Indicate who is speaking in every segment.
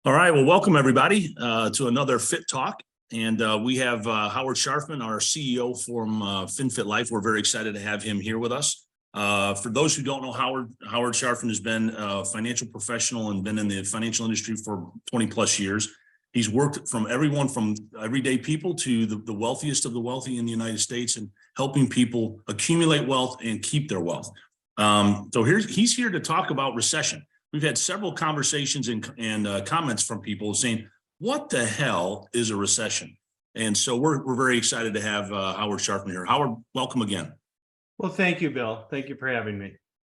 Speaker 1: All right, well, welcome everybody to another Fit Talk. And we have Howard Sharfman, our CEO from FinFit Life. We're very excited to have him here with us. For those who don't know Howard Sharfman has been a financial professional and been in the financial industry for 20 plus years. He's worked from everyone from everyday people to the wealthiest of the wealthy in the United States and helping people accumulate wealth and keep their wealth. So he's here to talk about recession. We've had several conversations and comments from people saying, what the hell is a recession? And so we're very excited to have Howard Sharfman here. Howard, welcome again.
Speaker 2: Well, thank you, Bill. Thank you for having me.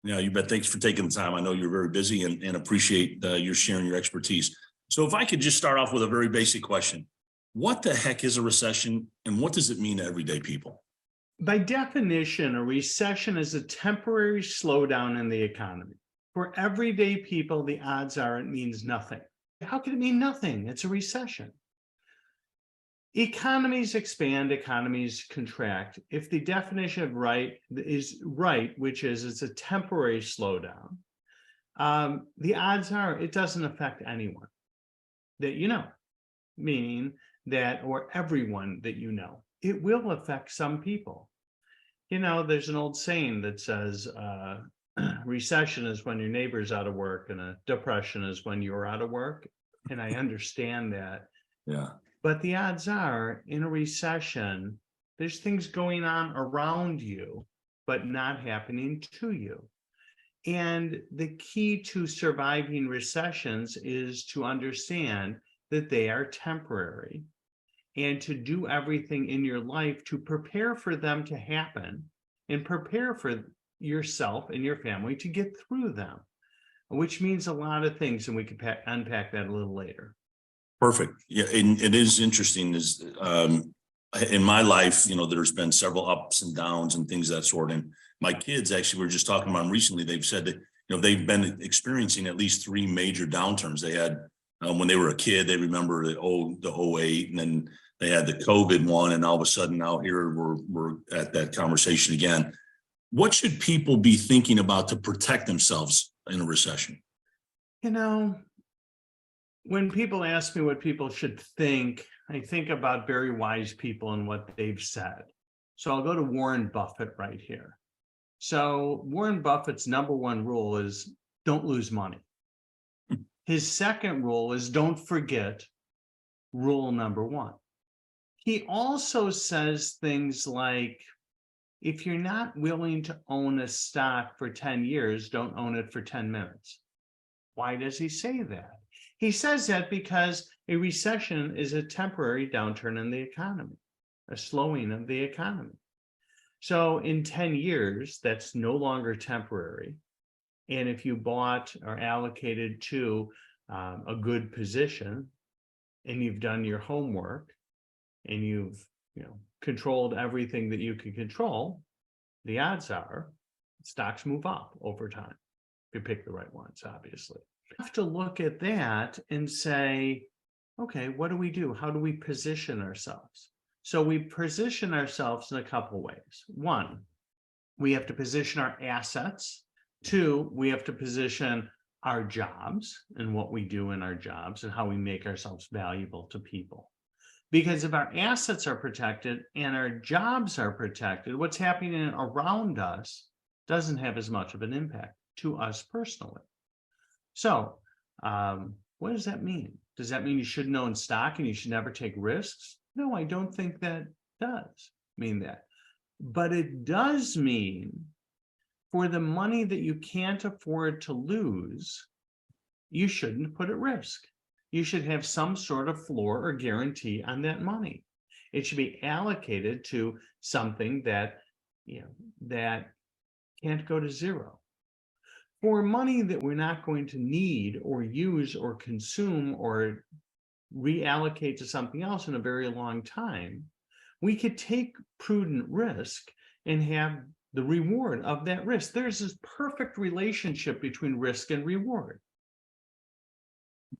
Speaker 1: Yeah, you bet. Thanks for taking the time. I know you're very busy and appreciate your sharing your expertise. So if I could just start off with a very basic question, what the heck is a recession and what does it mean to everyday people?
Speaker 2: By definition, a recession is a temporary slowdown in the economy. For everyday people, the odds are it means nothing. How can it mean nothing? It's a recession. Economies expand, economies contract. If the definition of right is right, which is it's a temporary slowdown, the odds are it doesn't affect anyone that you know, meaning that, or everyone that you know. It will affect some people. You know, there's an old saying that says, recession is when your neighbor's out of work and a depression is when you're out of work. And I understand that.
Speaker 1: Yeah.
Speaker 2: But the odds are in a recession, there's things going on around you, but not happening to you. And the key to surviving recessions is to understand that they are temporary and to do everything in your life to prepare for them to happen and prepare for yourself and your family to get through them, which means a lot of things. And we could unpack that a little later.
Speaker 1: Perfect. Yeah, and it is interesting is in my life, you know, there's been several ups and downs and things of that sort. And my kids, actually, we were just talking about them recently. They've said that, you know, they've been experiencing at least 3 major downturns. They had when they were a kid, they remember the 08, and then they had the COVID one, and all of a sudden now here we're at that conversation again. What should people be thinking about to protect themselves in a recession?
Speaker 2: You know, when people ask me what people should think, I think about very wise people and what they've said. So I'll go to Warren Buffett right here. So Warren Buffett's #1 rule is don't lose money. His second rule is don't forget rule #1. He also says things like, if you're not willing to own a stock for 10 years, don't own it for 10 minutes. Why does he say that? He says that because a recession is a temporary downturn in the economy, a slowing of the economy. So in 10 years, that's no longer temporary. And if you bought or allocated to a good position and you've done your homework and you've controlled everything that you can control, the odds are stocks move up over time. If you pick the right ones, obviously. You have to look at that and say, okay, what do we do? How do we position ourselves? So we position ourselves in a couple ways. 1, we have to position our assets. 2, we have to position our jobs and what we do in our jobs and how we make ourselves valuable to people. Because if our assets are protected and our jobs are protected, what's happening around us doesn't have as much of an impact to us personally. So what does that mean? Does that mean you shouldn't own stock and you should never take risks? No, I don't think that does mean that. But it does mean for the money that you can't afford to lose, you shouldn't put at risk. You should have some sort of floor or guarantee on that money. It should be allocated to something that, that can't go to zero. For money that we're not going to need or use or consume or reallocate to something else in a very long time, we could take prudent risk and have the reward of that risk. There's this perfect relationship between risk and reward.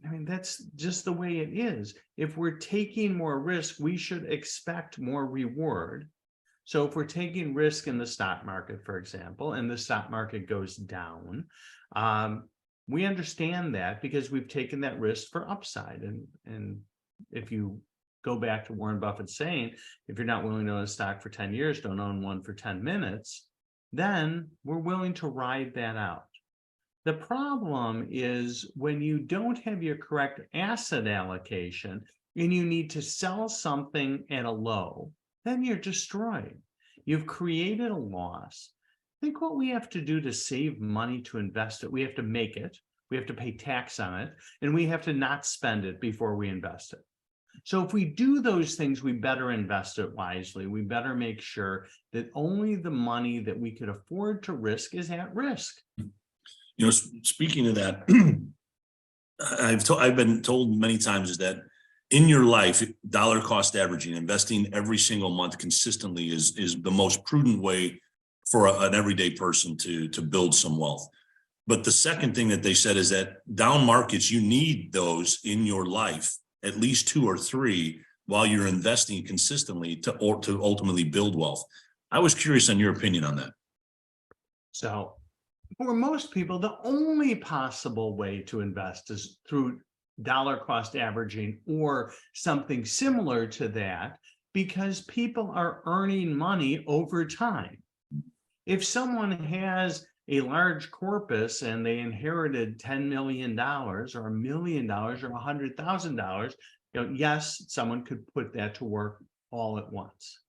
Speaker 2: I mean, that's just the way it is. If we're taking more risk, we should expect more reward. So if we're taking risk in the stock market, for example, and the stock market goes down, We understand that because we've taken that risk for upside. And if you go back to Warren Buffett saying, if you're not willing to own a stock for 10 years, don't own one for 10 minutes, then we're willing to ride that out. The problem is when you don't have your correct asset allocation and you need to sell something at a low, then you're destroyed. You've created a loss. Think what we have to do to save money to invest it. We have to make it, we have to pay tax on it, and we have to not spend it before we invest it. So if we do those things, we better invest it wisely. We better make sure that only the money that we could afford to risk is at risk.
Speaker 1: You know, speaking of that, I've been told many times is that in your life, dollar cost averaging, investing every single month consistently is the most prudent way for an everyday person to build some wealth. But the second thing that they said is that down markets, you need those in your life, at least 2 or 3, while you're investing consistently to ultimately build wealth. I was curious on your opinion on that.
Speaker 2: So for most people, the only possible way to invest is through dollar cost averaging or something similar to that, because people are earning money over time. If someone has a large corpus and they inherited $10 million or $1 million or $100,000, yes, someone could put that to work all at once.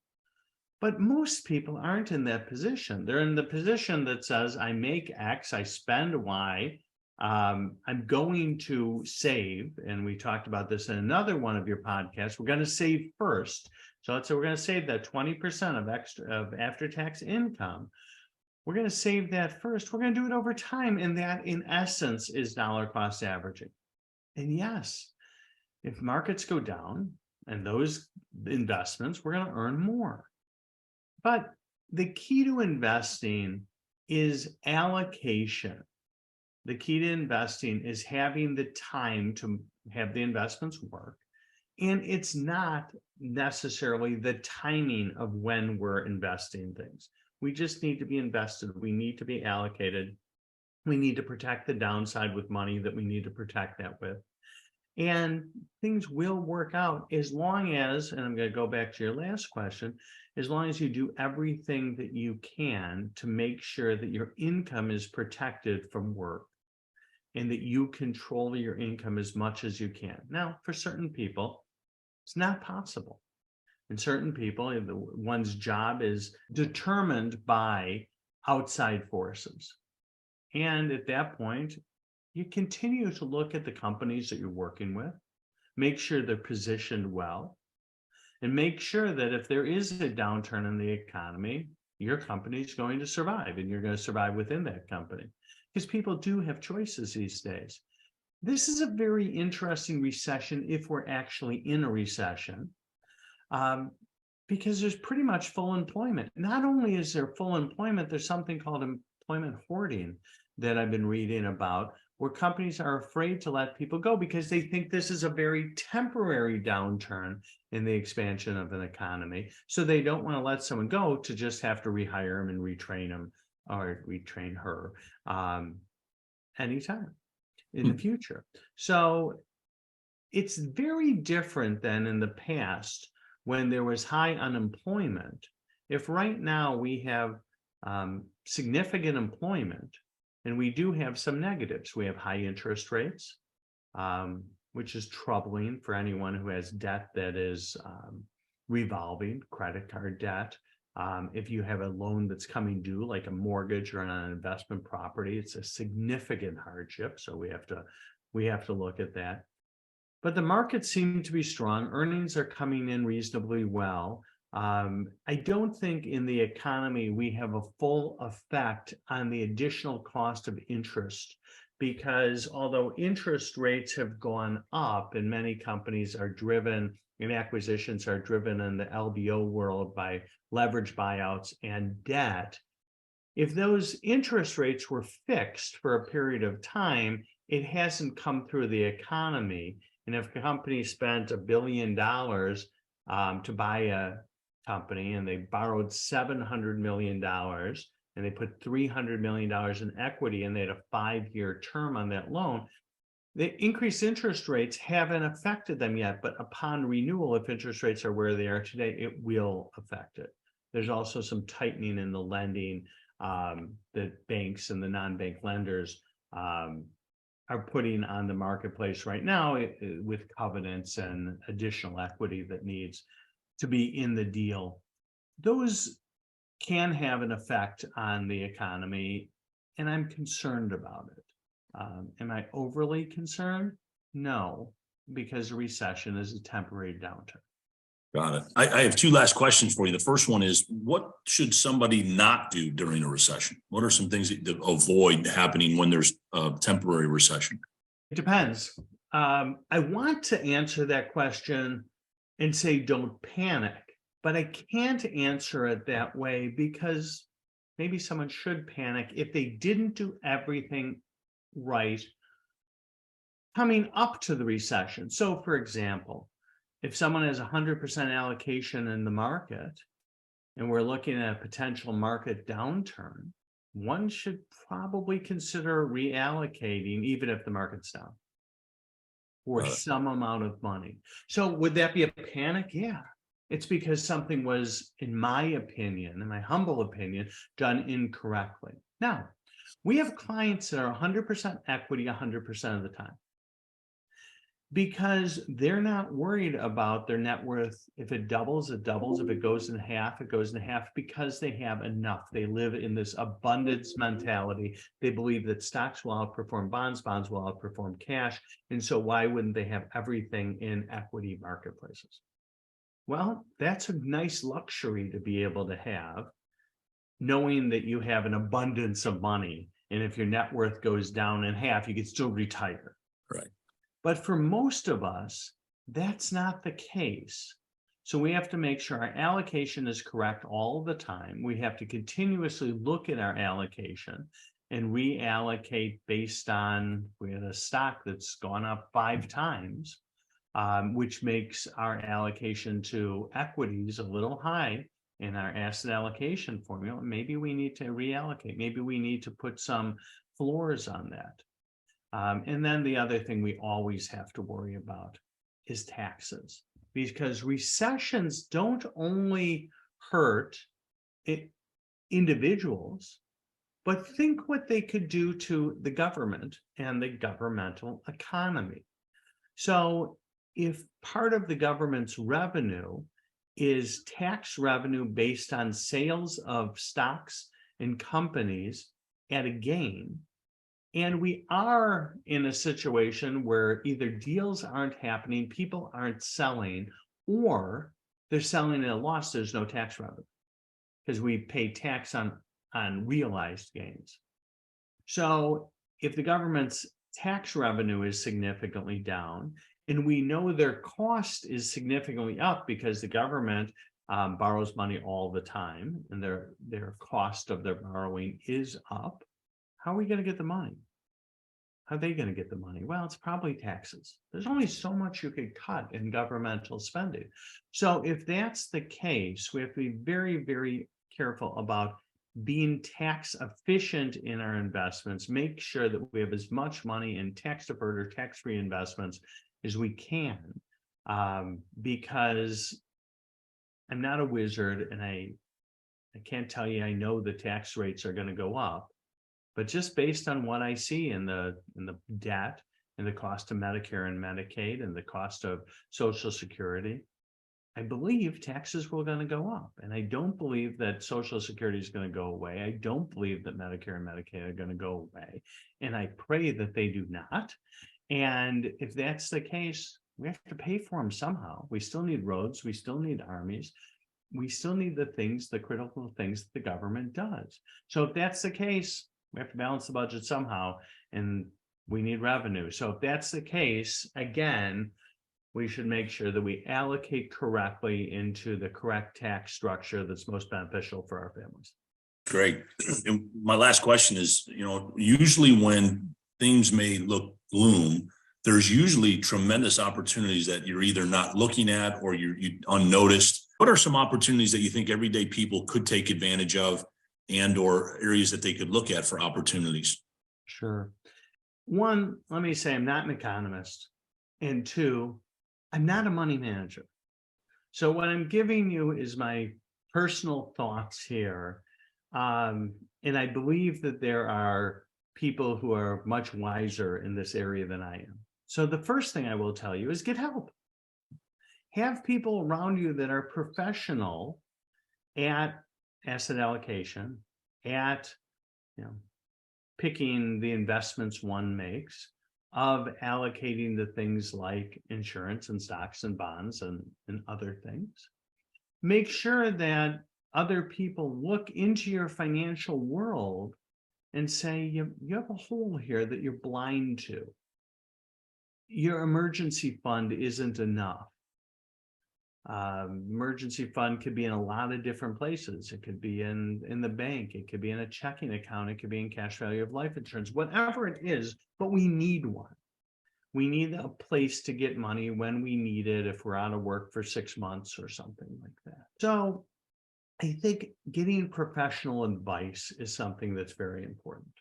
Speaker 2: But most people aren't in that position. They're in the position that says, I make X, I spend Y, I'm going to save. And we talked about this in another one of your podcasts. We're going to save first. So let's say we're going to save that 20% of after-tax income. We're going to save that first. We're going to do it over time. And that, in essence, is dollar cost averaging. And yes, if markets go down and those investments, we're going to earn more. But the key to investing is allocation. The key to investing is having the time to have the investments work. And it's not necessarily the timing of when we're investing things. We just need to be invested. We need to be allocated. We need to protect the downside with money that we need to protect that with. And things will work out as long as, and I'm going to go back to your last question, as long as you do everything that you can to make sure that your income is protected from work and that you control your income as much as you can. Now, for certain people, it's not possible. And certain people, one's job is determined by outside forces. And at that point, you continue to look at the companies that you're working with, make sure they're positioned well, and make sure that if there is a downturn in the economy, your company is going to survive and you're going to survive within that company. Because people do have choices these days. This is a very interesting recession if we're actually in a recession, because there's pretty much full employment. Not only is there full employment, there's something called employment hoarding that I've been reading about, where companies are afraid to let people go because they think this is a very temporary downturn in the expansion of an economy. So they don't want to let someone go to just have to rehire them and retrain them or retrain her anytime in the future. So it's very different than in the past when there was high unemployment. If right now we have significant employment, and we do have some negatives. We have high interest rates, which is troubling for anyone who has debt that is revolving, credit card debt. If you have a loan that's coming due, like a mortgage or an investment property, it's a significant hardship. So we have to look at that. But the markets seem to be strong. Earnings are coming in reasonably well. I don't think in the economy we have a full effect on the additional cost of interest, because although interest rates have gone up and many companies are driven and acquisitions are driven in the LBO world by leverage buyouts and debt, if those interest rates were fixed for a period of time, it hasn't come through the economy. And if a company spent $1 billion to buy a company and they borrowed $700 million and they put $300 million in equity and they had a 5-year term on that loan, the increased interest rates haven't affected them yet, but upon renewal, if interest rates are where they are today, it will affect it. There's also some tightening in the lending that banks and the non-bank lenders are putting on the marketplace right now with covenants and additional equity that needs to be in the deal. Those can have an effect on the economy, and I'm concerned about it. Am I overly concerned? No, because a recession is a temporary downturn.
Speaker 1: Got it. I have two last questions for you. The first one is, what should somebody not do during a recession? What are some things to avoid happening when there's a temporary recession?
Speaker 2: It depends. I want to answer that question and say, don't panic, but I can't answer it that way because maybe someone should panic if they didn't do everything right coming up to the recession. So, for example, if someone has 100% allocation in the market and we're looking at a potential market downturn, one should probably consider reallocating even if the market's down for some amount of money. So would that be a panic? Yeah. It's because something was, in my opinion, in my humble opinion, done incorrectly. Now, we have clients that are 100% equity 100% of the time, because they're not worried about their net worth. If it doubles, it doubles. If it goes in half, it goes in half, because they have enough. They live in this abundance mentality. They believe that stocks will outperform bonds, bonds will outperform cash. And so why wouldn't they have everything in equity marketplaces? Well, that's a nice luxury to be able to have, knowing that you have an abundance of money. And if your net worth goes down in half, you can still retire.
Speaker 1: Right.
Speaker 2: But for most of us, that's not the case. So we have to make sure our allocation is correct all the time. We have to continuously look at our allocation and reallocate based on, we had a stock that's gone up 5 times, which makes our allocation to equities a little high in our asset allocation formula. Maybe we need to reallocate. Maybe we need to put some floors on that. And then the other thing we always have to worry about is taxes, because recessions don't only hurt individuals, but think what they could do to the government and the governmental economy. So if part of the government's revenue is tax revenue based on sales of stocks and companies at a gain, and we are in a situation where either deals aren't happening, people aren't selling, or they're selling at a loss, there's no tax revenue because we pay tax on realized gains. So if the government's tax revenue is significantly down, and we know their cost is significantly up because the government borrows money all the time, and their cost of their borrowing is up, how are we going to get the money? How are they going to get the money? Well, it's probably taxes. There's only so much you could cut in governmental spending. So if that's the case, we have to be very, very careful about being tax efficient in our investments. Make sure that we have as much money in tax deferred or tax-free investments as we can, because I'm not a wizard, and I can't tell you I know the tax rates are going to go up. But just based on what I see in the debt and the cost of Medicare and Medicaid and the cost of Social Security, I believe taxes were going to go up. And I don't believe that Social Security is going to go away. I don't believe that Medicare and Medicaid are going to go away. And I pray that they do not. And if that's the case, we have to pay for them somehow. We still need roads. We still need armies. We still need the things, the critical things that the government does. So if that's the case, we have to balance the budget somehow, and we need revenue. So if that's the case, again, we should make sure that we allocate correctly into the correct tax structure that's most beneficial for our families.
Speaker 1: Great. And my last question is, usually when things may look gloom, there's usually tremendous opportunities that you're either not looking at or you unnoticed. What are some opportunities that you think everyday people could take advantage of and or areas that they could look at for opportunities?
Speaker 2: Sure. One, let me say I'm not an economist. And two, I'm not a money manager. So what I'm giving you is my personal thoughts here. And I believe that there are people who are much wiser in this area than I am. So the first thing I will tell you is get help. Have people around you that are professional at asset allocation, at picking the investments one makes, of allocating to things like insurance and stocks and bonds and other things. Make sure that other people look into your financial world and say, you have a hole here that you're blind to. Your emergency fund isn't enough. Emergency fund could be in a lot of different places. It could be in the bank. It could be in a checking account. It could be in cash value of life insurance, whatever it is, but we need one. We need a place to get money when we need it, if we're out of work for 6 months or something like that. So I think getting professional advice is something that's very important.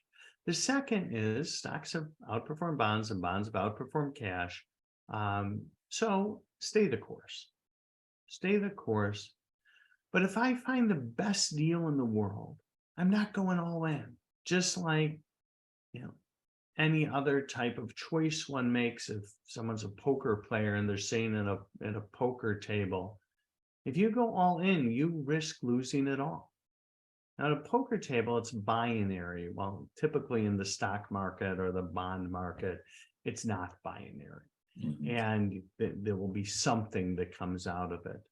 Speaker 2: The second is stocks have outperformed bonds and bonds have outperformed cash. So stay the course. Stay the course. But if I find the best deal in the world, I'm not going all in. Just like, any other type of choice one makes. If someone's a poker player and they're sitting at a poker table, if you go all in, you risk losing it all. Now, at a poker table, it's binary. Well, typically in the stock market or the bond market, it's not binary. Mm-hmm. And there will be something that comes out of it.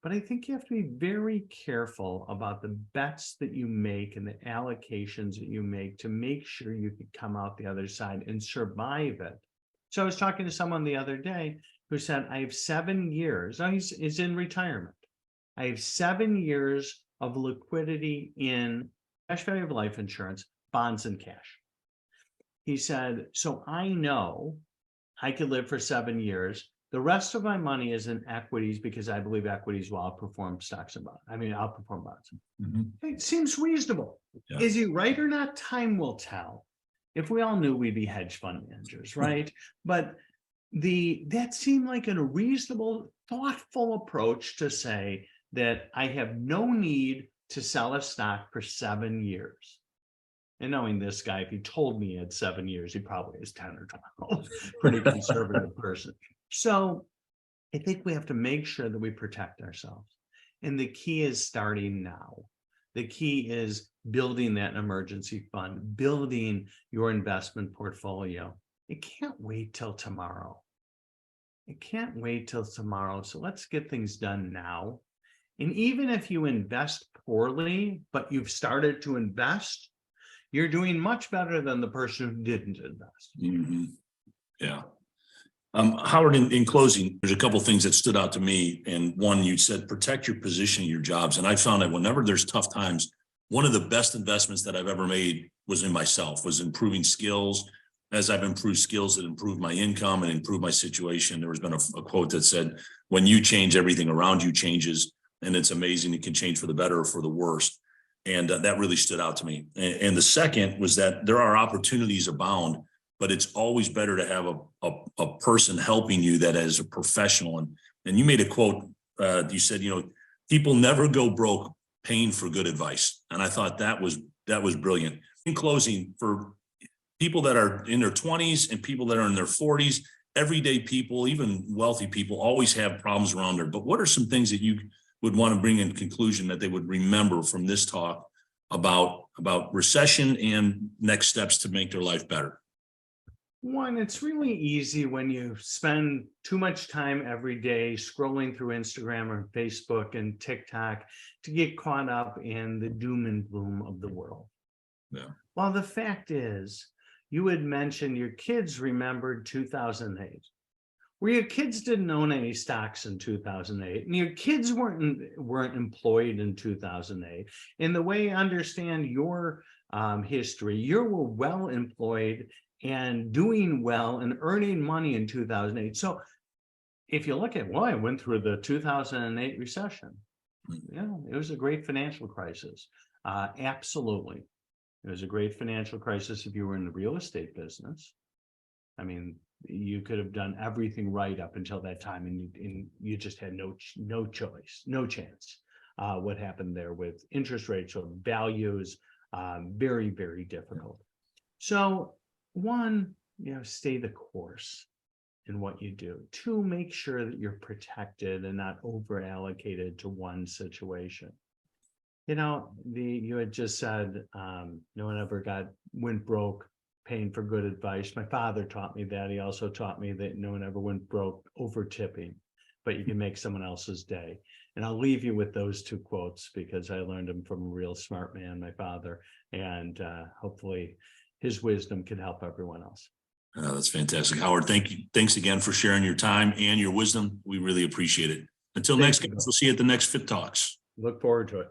Speaker 2: But I think you have to be very careful about the bets that you make and the allocations that you make to make sure you can come out the other side and survive it. So I was talking to someone the other day who said, I have 7 years. Now he's in retirement. I have 7 years of liquidity in cash value of life insurance, bonds, and cash. He said, so I know I could live for 7 years. The rest of my money is in equities because I believe equities will outperform stocks and bonds. Outperform bonds. Mm-hmm. It seems reasonable. Yeah. Is he right or not? Time will tell. If we all knew, we'd be hedge fund managers, right? But that seemed like a reasonable, thoughtful approach to say that I have no need to sell a stock for 7 years. And knowing this guy, if he told me he had 7 years, he probably is 10 or 12. Pretty conservative person. So I think we have to make sure that we protect ourselves. And the key is starting now. The key is building that emergency fund, building your investment portfolio. It can't wait till tomorrow. It can't wait till tomorrow. So let's get things done now. And even if you invest poorly, but you've started to invest, you're doing much better than the person who didn't invest.
Speaker 1: Mm-hmm. Yeah. Howard, in closing, there's a couple of things that stood out to me. And one, you said, protect your position in your jobs. And I found that whenever there's tough times, one of the best investments that I've ever made was in myself, was improving skills. As I've improved skills, it improved my income and improved my situation. There has been a quote that said, when you change, everything around you changes. And it's amazing. It can change for the better or for the worse. And that really stood out to me. And the second was that there are opportunities abound, but it's always better to have a person helping you that is a professional. And you made a quote, you said, people never go broke paying for good advice. And I thought that was brilliant. In closing, for people that are in their 20s and people that are in their 40s, everyday people, even wealthy people, always have problems around there. But what are some things that you would want to bring in conclusion that they would remember from this talk about recession and next steps to make their life better?
Speaker 2: One, it's really easy when you spend too much time every day scrolling through Instagram or Facebook and TikTok to get caught up in the doom and gloom of the world. Yeah. Well, the fact is, you had mentioned your kids remembered 2008. Where your kids didn't own any stocks in 2008, and your kids weren't employed in 2008. In the way I understand your history, you were well employed and doing well and earning money in 2008. So if you look at, I went through the 2008 recession. Yeah, it was a great financial crisis. Absolutely. It was a great financial crisis if you were in the real estate business. I mean, you could have done everything right up until that time, and you just had no choice, no chance. What happened there with interest rates or values, very, very difficult. So one, stay the course in what you do. Two, make sure that you're protected and not over allocated to one situation. You had just said no one ever went broke paying for good advice. My father taught me that. He also taught me that no one ever went broke over tipping, but you can make someone else's day. And I'll leave you with those two quotes because I learned them from a real smart man, my father, and hopefully his wisdom can help everyone else.
Speaker 1: That's fantastic. Howard, thank you. Thanks again for sharing your time and your wisdom. We really appreciate it. Until next, we'll see you at the next Fit Talks.
Speaker 2: Look forward to it.